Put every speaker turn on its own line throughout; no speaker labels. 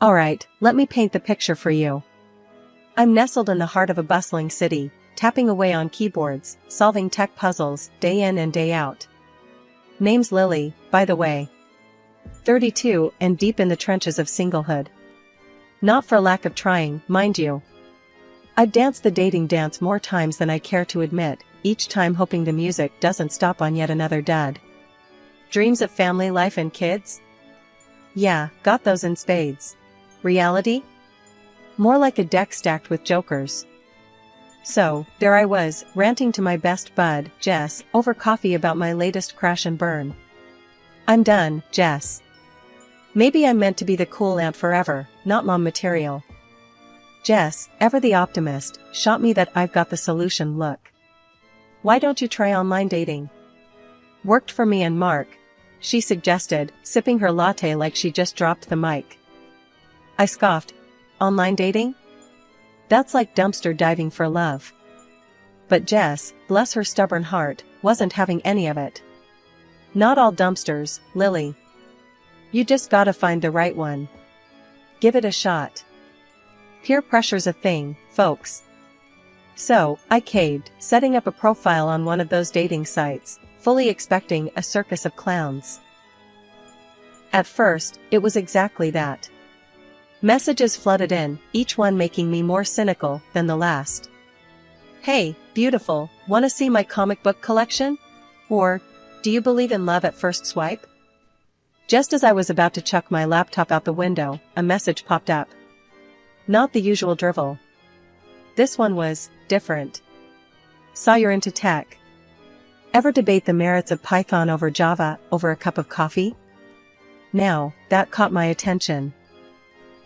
Alright, let me paint the picture for you. I'm nestled in the heart of a bustling city, tapping away on keyboards, solving tech puzzles, day in and day out. Name's Lily, by the way. 32 and deep in the trenches of singlehood. Not for lack of trying, mind you. I've danced the dating dance more times than I care to admit, each time hoping the music doesn't stop on yet another dud. Dreams of family life and kids? Yeah, got those in spades. Reality? More like a deck stacked with jokers. So, there I was, ranting to my best bud, Jess, over coffee about my latest crash and burn. I'm done, Jess. Maybe I'm meant to be the cool aunt forever, not mom material. Jess, ever the optimist, shot me that I've got the solution look. Why don't you try online dating? Worked for me and Mark, she suggested, sipping her latte like she just dropped the mic. I scoffed. Online dating? That's like dumpster diving for love. But Jess, bless her stubborn heart, wasn't having any of it. Not all dumpsters, Lily. You just gotta find the right one. Give it a shot. Peer pressure's a thing, folks. So, I caved, setting up a profile on one of those dating sites, fully expecting a circus of clowns. At first, it was exactly that. Messages flooded in, each one making me more cynical than the last. Hey, beautiful, wanna see my comic book collection? Or, do you believe in love at first swipe? Just as I was about to chuck my laptop out the window, a message popped up. Not the usual drivel. This one was different. Saw you're into tech. Ever debate the merits of Python over Java over a cup of coffee? Now, that caught my attention.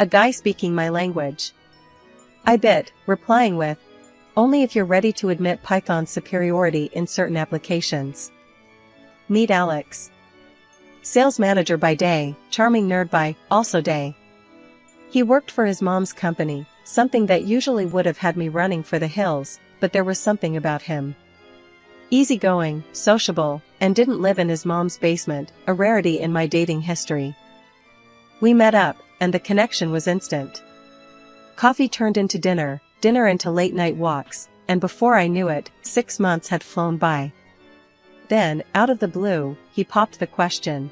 A guy speaking my language. I bit, replying with, only if you're ready to admit Python's superiority in certain applications. Meet Alex. Sales manager by day, charming nerd by, also day. He worked for his mom's company, something that usually would have had me running for the hills, but there was something about him. Easygoing, sociable, and didn't live in his mom's basement, a rarity in my dating history. We met up, and the connection was instant. Coffee turned into dinner, dinner into late-night walks, and before I knew it, 6 months had flown by. Then, out of the blue, he popped the question.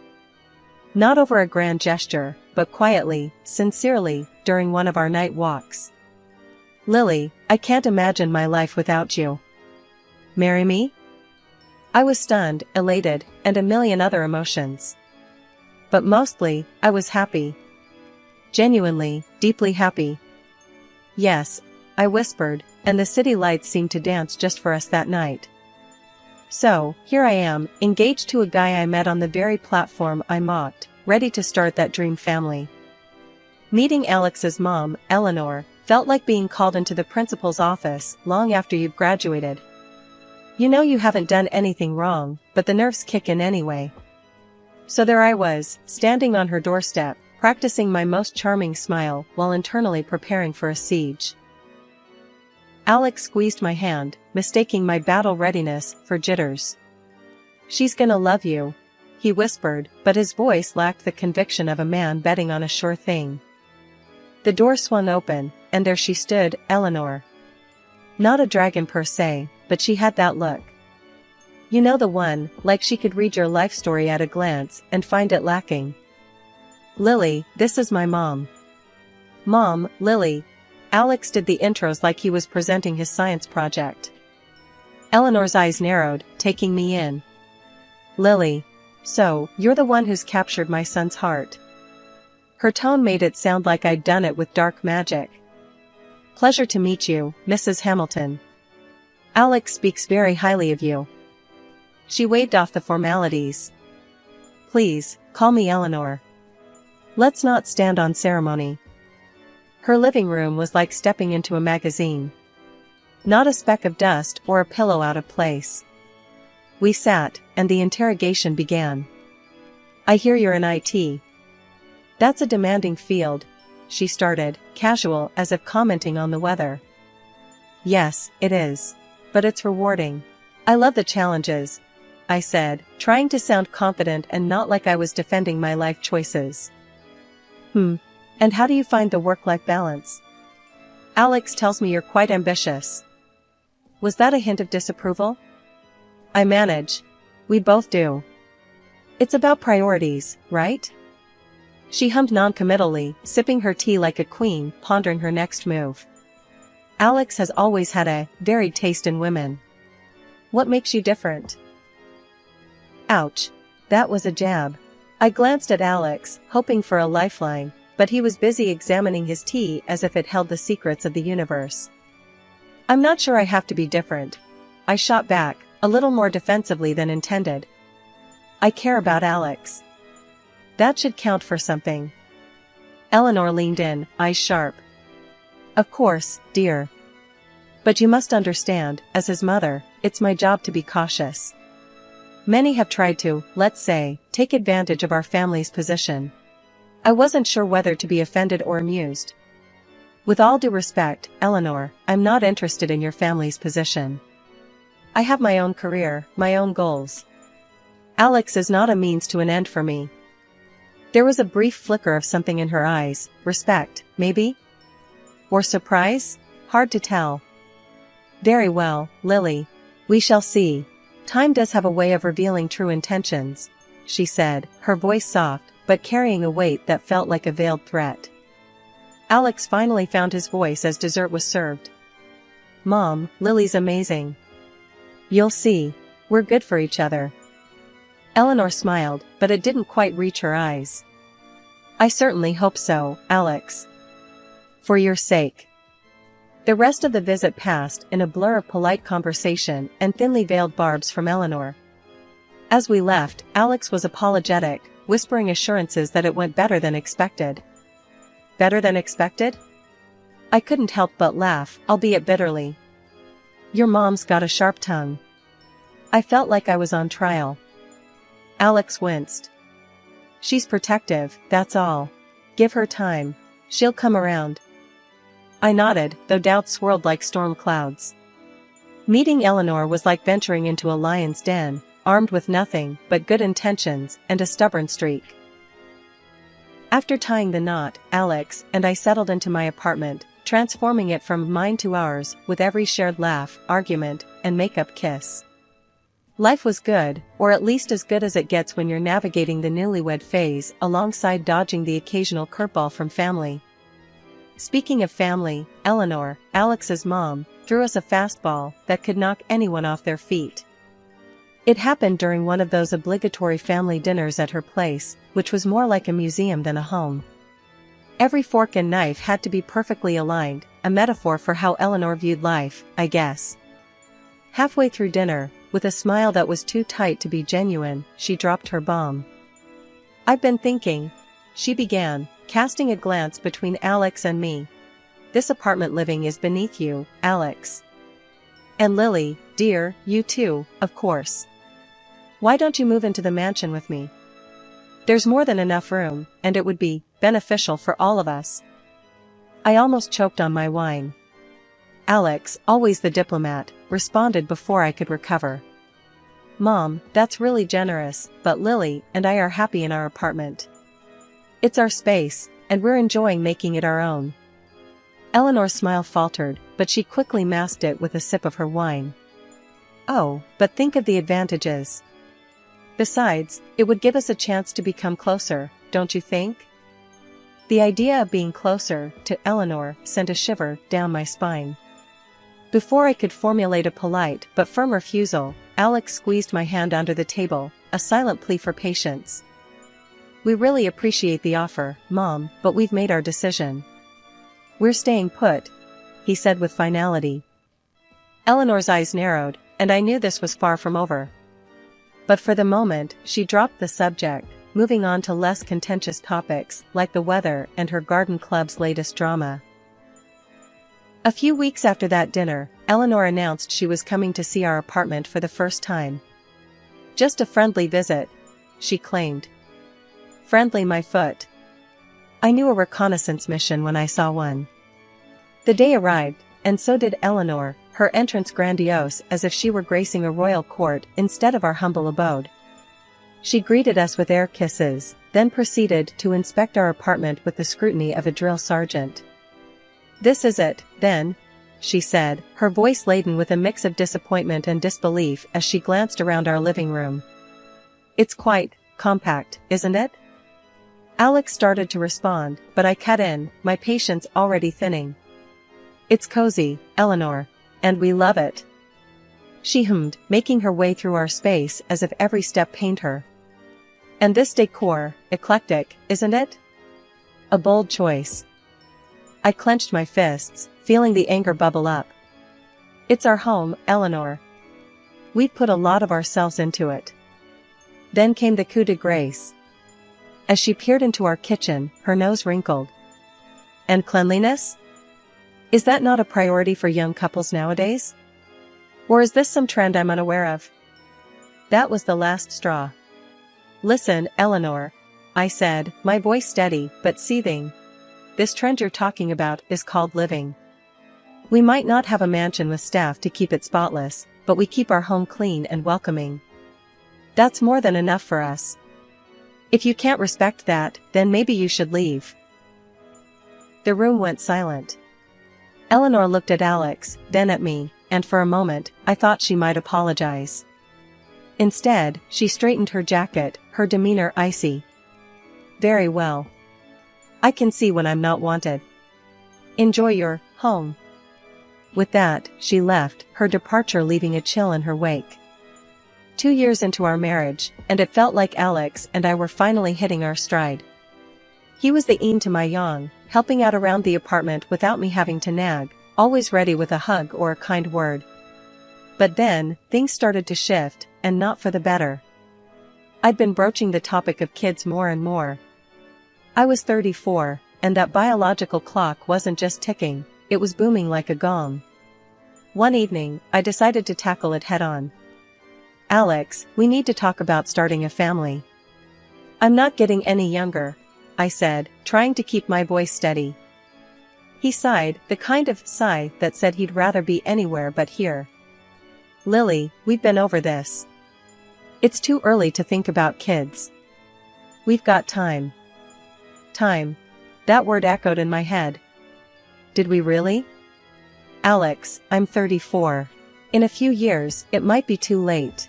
Not over a grand gesture, but quietly, sincerely, during one of our night walks. Lily, I can't imagine my life without you. Marry me? I was stunned, elated, and a million other emotions. But mostly, I was happy. Genuinely, deeply happy. Yes, I whispered, and the city lights seemed to dance just for us that night. So, here I am, engaged to a guy I met on the very platform I mocked, ready to start that dream family. Meeting Alex's mom, Eleanor, felt like being called into the principal's office long after you've graduated. You know you haven't done anything wrong, but the nerves kick in anyway. So there I was, standing on her doorstep, practicing my most charming smile while internally preparing for a siege. Alex squeezed my hand, mistaking my battle readiness for jitters. She's gonna love you, he whispered, but his voice lacked the conviction of a man betting on a sure thing. The door swung open, and there she stood, Eleanor. Not a dragon per se, but she had that look. You know the one, like she could read your life story at a glance and find it lacking. Lily, this is my mom. Mom, Lily. Alex did the intros like he was presenting his science project. Eleanor's eyes narrowed, taking me in. Lily. So, you're the one who's captured my son's heart. Her tone made it sound like I'd done it with dark magic. Pleasure to meet you, Mrs. Hamilton. Alex speaks very highly of you. She waved off the formalities. Please, call me Eleanor. Let's not stand on ceremony. Her living room was like stepping into a magazine. Not a speck of dust or a pillow out of place. We sat, and the interrogation began. I hear you're in IT. That's a demanding field, she started, casual as if commenting on the weather. Yes, it is. But it's rewarding. I love the challenges, I said, trying to sound confident and not like I was defending my life choices. And how do you find the work-life balance? Alex tells me you're quite ambitious. Was that a hint of disapproval? I manage. We both do. It's about priorities, right? She hummed noncommittally, sipping her tea like a queen, pondering her next move. Alex has always had a varied taste in women. What makes you different? Ouch. That was a jab. I glanced at Alex, hoping for a lifeline, but he was busy examining his tea as if it held the secrets of the universe. I'm not sure I have to be different. I shot back, a little more defensively than intended. I care about Alex. That should count for something. Eleanor leaned in, eyes sharp. Of course, dear. But you must understand, as his mother, it's my job to be cautious. Many have tried to, let's say, take advantage of our family's position. I wasn't sure whether to be offended or amused. With all due respect, Eleanor, I'm not interested in your family's position. I have my own career, my own goals. Alex is not a means to an end for me. There was a brief flicker of something in her eyes, respect, maybe? Or surprise? Hard to tell. Very well, Lily. We shall see. Time does have a way of revealing true intentions, she said, her voice soft, but carrying a weight that felt like a veiled threat. Alex finally found his voice as dessert was served. Mom, Lily's amazing. You'll see. We're good for each other. Eleanor smiled, but it didn't quite reach her eyes. I certainly hope so, Alex. For your sake. The rest of the visit passed in a blur of polite conversation and thinly veiled barbs from Eleanor. As we left, Alex was apologetic, whispering assurances that it went better than expected. Better than expected? I couldn't help but laugh, albeit bitterly. Your mom's got a sharp tongue. I felt like I was on trial. Alex winced. She's protective, that's all. Give her time. She'll come around. I nodded, though doubts swirled like storm clouds. Meeting Eleanor was like venturing into a lion's den, armed with nothing but good intentions and a stubborn streak. After tying the knot, Alex and I settled into my apartment, transforming it from mine to ours with every shared laugh, argument, and makeup kiss. Life was good, or at least as good as it gets when you're navigating the newlywed phase alongside dodging the occasional curveball from family. Speaking of family, Eleanor, Alex's mom, threw us a fastball that could knock anyone off their feet. It happened during one of those obligatory family dinners at her place, which was more like a museum than a home. Every fork and knife had to be perfectly aligned, a metaphor for how Eleanor viewed life, I guess. Halfway through dinner, with a smile that was too tight to be genuine, she dropped her bomb. I've been thinking, she began, casting a glance between Alex and me. This apartment living is beneath you, Alex. And Lily, dear, you too, of course. Why don't you move into the mansion with me? There's more than enough room, and it would be beneficial for all of us. I almost choked on my wine. Alex, always the diplomat, responded before I could recover. Mom, that's really generous, but Lily and I are happy in our apartment. It's our space, and we're enjoying making it our own. Eleanor's smile faltered, but she quickly masked it with a sip of her wine. Oh, but think of the advantages. Besides, it would give us a chance to become closer, don't you think? The idea of being closer to Eleanor sent a shiver down my spine. Before I could formulate a polite but firm refusal, Alex squeezed my hand under the table, a silent plea for patience. We really appreciate the offer, Mom, but we've made our decision. We're staying put, he said with finality. Eleanor's eyes narrowed, and I knew this was far from over. But for the moment, she dropped the subject, moving on to less contentious topics like the weather and her garden club's latest drama. A few weeks after that dinner, Eleanor announced she was coming to see our apartment for the first time. Just a friendly visit, she claimed. Friendly my foot. I knew a reconnaissance mission when I saw one. The day arrived, and so did Eleanor, her entrance grandiose as if she were gracing a royal court instead of our humble abode. She greeted us with air kisses, then proceeded to inspect our apartment with the scrutiny of a drill sergeant. "This is it, then?" she said, her voice laden with a mix of disappointment and disbelief as she glanced around our living room. "It's quite compact, isn't it?" Alex started to respond, but I cut in, my patience already thinning. "It's cozy, Eleanor. And we love it," she hummed, making her way through our space as if every step pained her. "And this decor, eclectic, isn't it? A bold choice." I clenched my fists, feeling the anger bubble up. "It's our home, Eleanor. We've put a lot of ourselves into it." Then came the coup de grace. As she peered into our kitchen, her nose wrinkled. "And cleanliness? Is that not a priority for young couples nowadays? Or is this some trend I'm unaware of?" That was the last straw. "Listen, Eleanor," I said, my voice steady but seething. "This trend you're talking about is called living. We might not have a mansion with staff to keep it spotless, but we keep our home clean and welcoming. That's more than enough for us. If you can't respect that, then maybe you should leave." The room went silent. Eleanor looked at Alex, then at me, and for a moment, I thought she might apologize. Instead, she straightened her jacket, her demeanor icy. "Very well. I can see when I'm not wanted. Enjoy your home." With that, she left, her departure leaving a chill in her wake. 2 years into our marriage, and it felt like Alex and I were finally hitting our stride. He was the yin to my yang, helping out around the apartment without me having to nag, always ready with a hug or a kind word. But then, things started to shift, and not for the better. I'd been broaching the topic of kids more and more. I was 34, and that biological clock wasn't just ticking, it was booming like a gong. One evening, I decided to tackle it head-on. "Alex, we need to talk about starting a family." "I'm not getting any younger," I said, trying to keep my voice steady. He sighed, the kind of sigh that said he'd rather be anywhere but here. "Lily, we've been over this. It's too early to think about kids. We've got time." Time. That word echoed in my head. Did we really? "Alex, I'm 34. In a few years, it might be too late.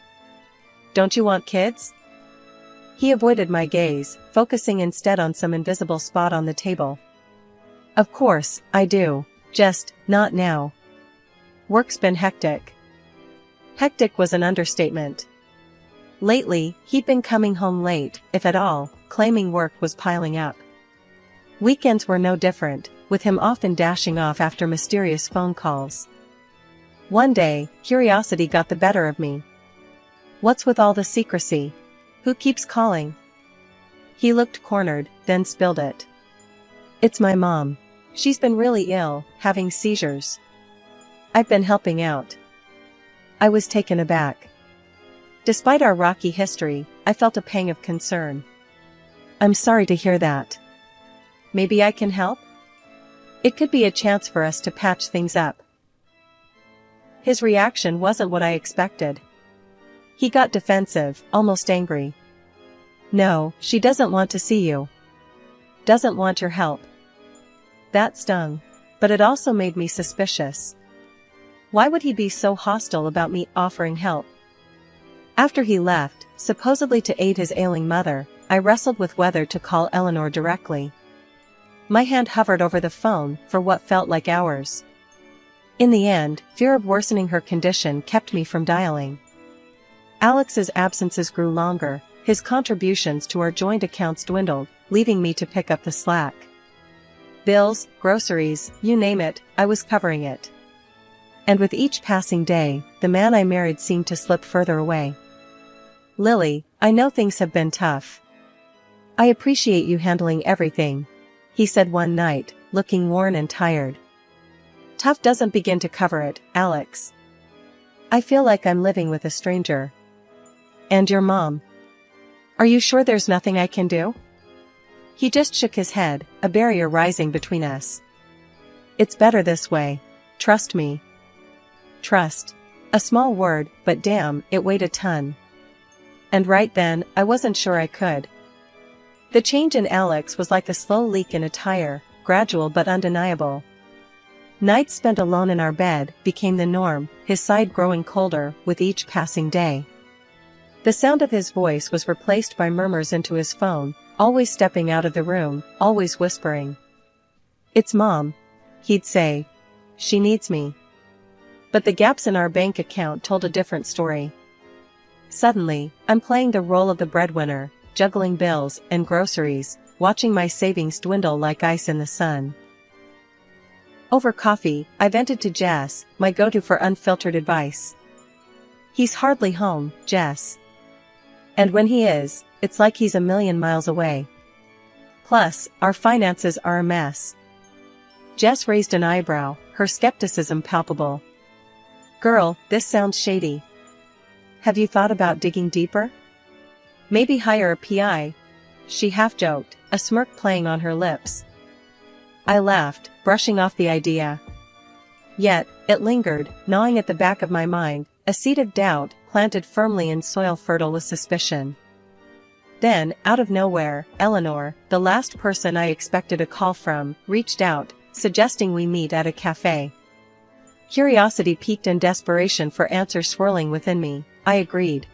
Don't you want kids?" He avoided my gaze, focusing instead on some invisible spot on the table. "Of course, I do. Just, not now. Work's been hectic." Hectic was an understatement. Lately, he'd been coming home late, if at all, claiming work was piling up. Weekends were no different, with him often dashing off after mysterious phone calls. One day, curiosity got the better of me. "What's with all the secrecy? Who keeps calling?" He looked cornered, then spilled it. "It's my mom. She's been really ill, having seizures. I've been helping out." I was taken aback. Despite our rocky history, I felt a pang of concern. "I'm sorry to hear that. Maybe I can help? It could be a chance for us to patch things up." His reaction wasn't what I expected. He got defensive, almost angry. "No, she doesn't want to see you. Doesn't want your help." That stung. But it also made me suspicious. Why would he be so hostile about me offering help? After he left, supposedly to aid his ailing mother, I wrestled with whether to call Eleanor directly. My hand hovered over the phone for what felt like hours. In the end, fear of worsening her condition kept me from dialing. Alex's absences grew longer, his contributions to our joint accounts dwindled, leaving me to pick up the slack. Bills, groceries, you name it, I was covering it. And with each passing day, the man I married seemed to slip further away. "Lily, I know things have been tough. I appreciate you handling everything," he said one night, looking worn and tired. "Tough doesn't begin to cover it, Alex. I feel like I'm living with a stranger. And your mom. Are you sure there's nothing I can do?" He just shook his head, a barrier rising between us. "It's better this way. Trust me." Trust. A small word, but damn, it weighed a ton. And right then, I wasn't sure I could. The change in Alex was like a slow leak in a tire, gradual but undeniable. Nights spent alone in our bed became the norm, his side growing colder with each passing day. The sound of his voice was replaced by murmurs into his phone, always stepping out of the room, always whispering. "It's Mom," he'd say. "She needs me." But the gaps in our bank account told a different story. Suddenly, I'm playing the role of the breadwinner, juggling bills and groceries, watching my savings dwindle like ice in the sun. Over coffee, I vented to Jess, my go-to for unfiltered advice. "He's hardly home, Jess. And when he is, it's like he's a million miles away. Plus, our finances are a mess." Jess raised an eyebrow, her skepticism palpable. "Girl, this sounds shady. Have you thought about digging deeper? Maybe hire a PI?" She half-joked, a smirk playing on her lips. I laughed, brushing off the idea. Yet, it lingered, gnawing at the back of my mind, a seed of doubt, planted firmly in soil fertile with suspicion. Then, out of nowhere, Eleanor, the last person I expected a call from, reached out, suggesting we meet at a cafe. Curiosity piqued and desperation for answers swirling within me, I agreed.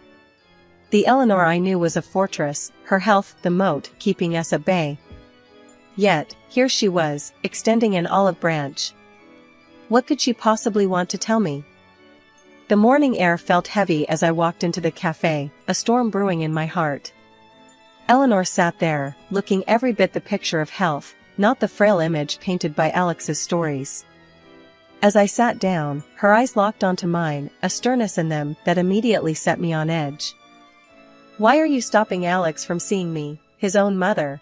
The Eleanor I knew was a fortress, her health the moat keeping us at bay. Yet, here she was, extending an olive branch. What could she possibly want to tell me? The morning air felt heavy as I walked into the cafe, a storm brewing in my heart. Eleanor sat there, looking every bit the picture of health, not the frail image painted by Alex's stories. As I sat down, her eyes locked onto mine, a sternness in them that immediately set me on edge. "Why are you stopping Alex from seeing me, his own mother?"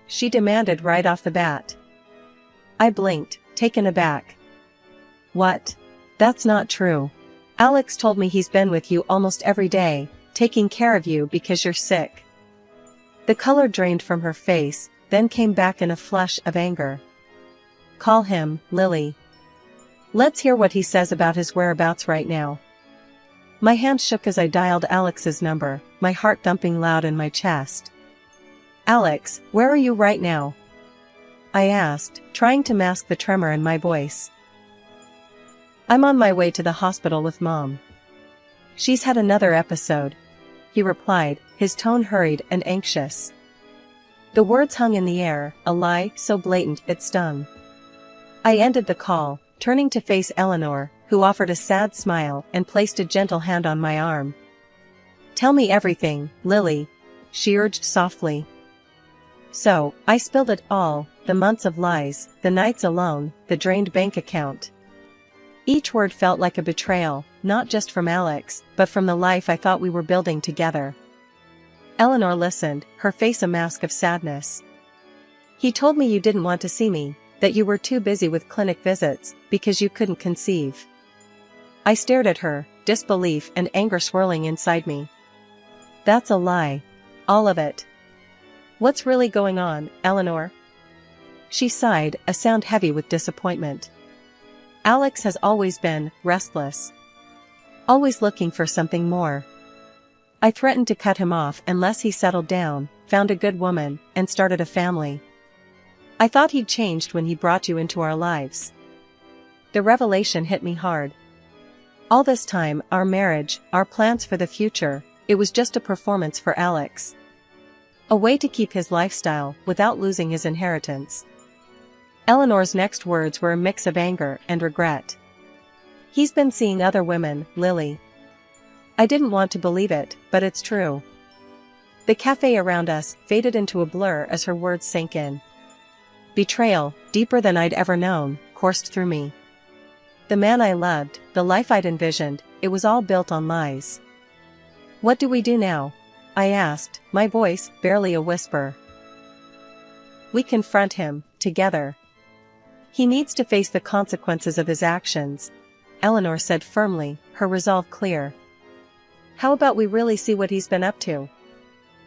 she demanded right off the bat. I blinked, taken aback. "What? That's not true. Alex told me he's been with you almost every day, taking care of you because you're sick." The color drained from her face, then came back in a flush of anger. "Call him, Lily. Let's hear what he says about his whereabouts right now." My hand shook as I dialed Alex's number, my heart thumping loud in my chest. "Alex, where are you right now?" I asked, trying to mask the tremor in my voice. "I'm on my way to the hospital with Mom. She's had another episode," he replied, his tone hurried and anxious. The words hung in the air, a lie so blatant it stung. I ended the call, turning to face Eleanor, who offered a sad smile and placed a gentle hand on my arm. "Tell me everything, Lily," she urged softly. So, I spilled it all, the months of lies, the nights alone, the drained bank account. Each word felt like a betrayal, not just from Alex, but from the life I thought we were building together. Eleanor listened, her face a mask of sadness. "He told me you didn't want to see me, that you were too busy with clinic visits, because you couldn't conceive." I stared at her, disbelief and anger swirling inside me. "That's a lie. All of it. What's really going on, Eleanor?" She sighed, a sound heavy with disappointment. "Alex has always been restless. Always looking for something more. I threatened to cut him off unless he settled down, found a good woman, and started a family. I thought he'd changed when he brought you into our lives." The revelation hit me hard. All this time, our marriage, our plans for the future, it was just a performance for Alex. A way to keep his lifestyle without losing his inheritance. Eleanor's next words were a mix of anger and regret. "He's been seeing other women, Lily." I didn't want to believe it, but it's true. The cafe around us faded into a blur as her words sank in. Betrayal, deeper than I'd ever known, coursed through me. The man I loved, the life I'd envisioned, it was all built on lies. "What do we do now?" I asked, my voice barely a whisper. "We confront him, together. He needs to face the consequences of his actions," Eleanor said firmly, her resolve clear. "How about we really see what he's been up to?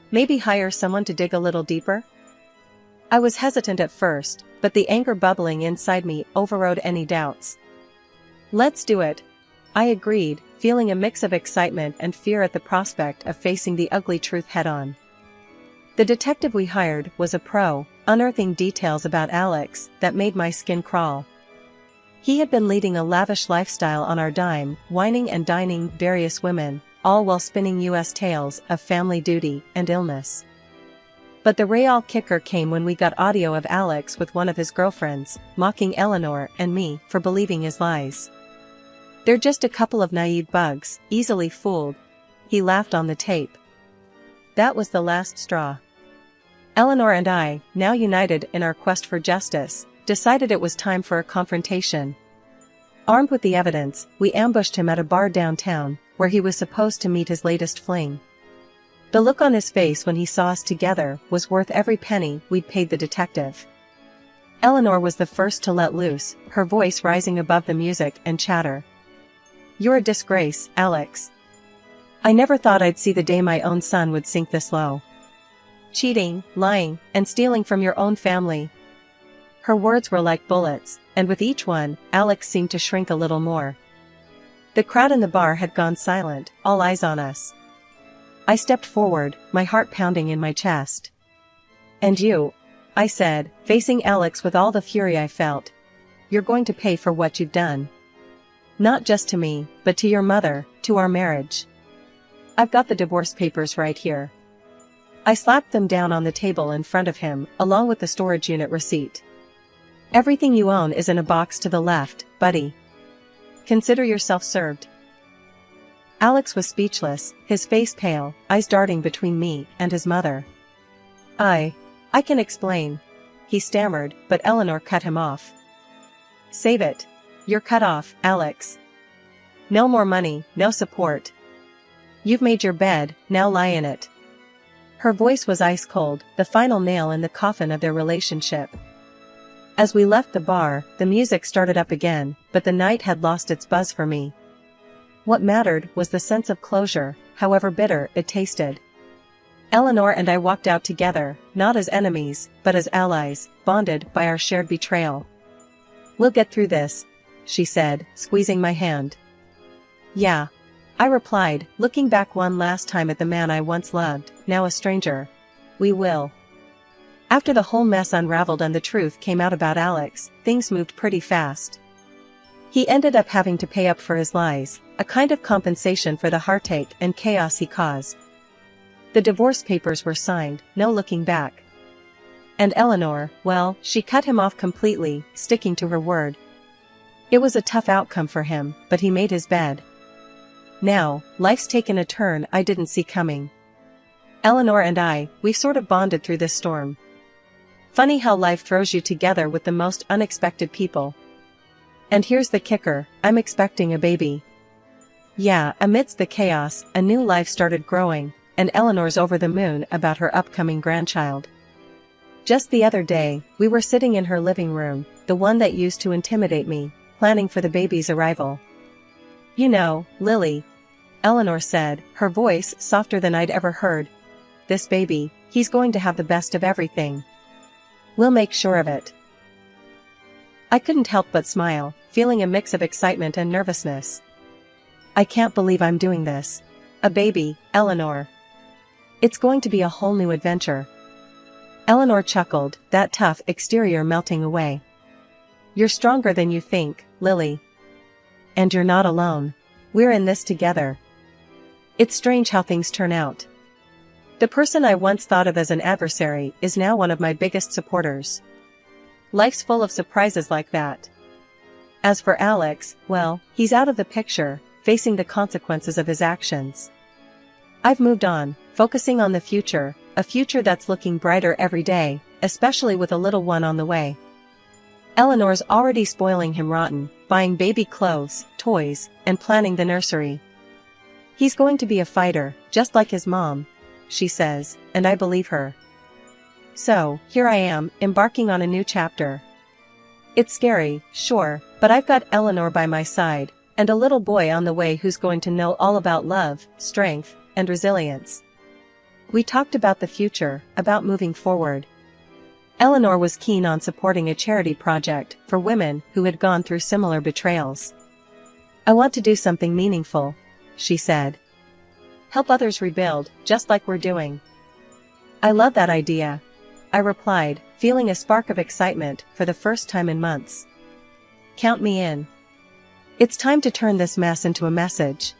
Maybe hire someone to dig a little deeper?" I was hesitant at first, but the anger bubbling inside me overrode any doubts. "Let's do it," I agreed, feeling a mix of excitement and fear at the prospect of facing the ugly truth head-on. The detective we hired was a pro, unearthing details about Alex that made my skin crawl. He had been leading a lavish lifestyle on our dime, wining and dining various women, all while spinning U.S. tales of family duty and illness. But the real kicker came when we got audio of Alex with one of his girlfriends, mocking Eleanor and me for believing his lies. "They're just a couple of naive bugs, easily fooled," he laughed on the tape. That was the last straw. Eleanor and I, now united in our quest for justice, decided it was time for a confrontation. Armed with the evidence, we ambushed him at a bar downtown, where he was supposed to meet his latest fling. The look on his face when he saw us together was worth every penny we'd paid the detective. Eleanor was the first to let loose, her voice rising above the music and chatter. "You're a disgrace, Alex. I never thought I'd see the day my own son would sink this low. Cheating, lying, and stealing from your own family." Her words were like bullets, and with each one, Alex seemed to shrink a little more. The crowd in the bar had gone silent, all eyes on us. I stepped forward, my heart pounding in my chest. "And you," I said, facing Alex with all the fury I felt. "You're going to pay for what you've done. Not just to me, but to your mother, to our marriage. I've got the divorce papers right here." I slapped them down on the table in front of him, along with the storage unit receipt. "Everything you own is in a box to the left, buddy. Consider yourself served." Alex was speechless, his face pale, eyes darting between me and his mother. I can explain," he stammered, but Eleanor cut him off. "Save it. You're cut off, Alex. No more money, no support. You've made your bed, now lie in it." Her voice was ice cold, the final nail in the coffin of their relationship. As we left the bar, the music started up again, but the night had lost its buzz for me. What mattered was the sense of closure, however bitter it tasted. Eleanor and I walked out together, not as enemies, but as allies, bonded by our shared betrayal. "We'll get through this," she said, squeezing my hand. "Yeah," I replied, looking back one last time at the man I once loved, now a stranger. "We will." After the whole mess unraveled and the truth came out about Alex, things moved pretty fast. He ended up having to pay up for his lies, a kind of compensation for the heartache and chaos he caused. The divorce papers were signed, no looking back. And Eleanor, well, she cut him off completely, sticking to her word. It was a tough outcome for him, but he made his bed. Now, life's taken a turn I didn't see coming. Eleanor and we've sort of bonded through this storm. Funny how life throws you together with the most unexpected people. And here's the kicker, I'm expecting a baby. Yeah, amidst the chaos, a new life started growing, and Eleanor's over the moon about her upcoming grandchild. Just the other day, we were sitting in her living room, the one that used to intimidate me, planning for the baby's arrival. "You know, Lily," Eleanor said, her voice softer than I'd ever heard. "This baby, he's going to have the best of everything. We'll make sure of it." I couldn't help but smile, feeling a mix of excitement and nervousness. "I can't believe I'm doing this. A baby, Eleanor. It's going to be a whole new adventure." Eleanor chuckled, that tough exterior melting away. "You're stronger than you think, Lily. And you're not alone. We're in this together." It's strange how things turn out. The person I once thought of as an adversary is now one of my biggest supporters. Life's full of surprises like that. As for Alex, well, he's out of the picture, facing the consequences of his actions. I've moved on, focusing on the future, a future that's looking brighter every day, especially with a little one on the way. Eleanor's already spoiling him rotten, buying baby clothes, toys, and planning the nursery. "He's going to be a fighter, just like his mom," she says, and I believe her. So, here I am, embarking on a new chapter. It's scary, sure, but I've got Eleanor by my side, and a little boy on the way who's going to know all about love, strength, and resilience. We talked about the future, about moving forward. Eleanor was keen on supporting a charity project for women who had gone through similar betrayals. I want to do something meaningful, she said. Help others rebuild, just like we're doing. I love that idea, I replied, feeling a spark of excitement for the first time in months. Count me in. It's time to turn this mess into a message.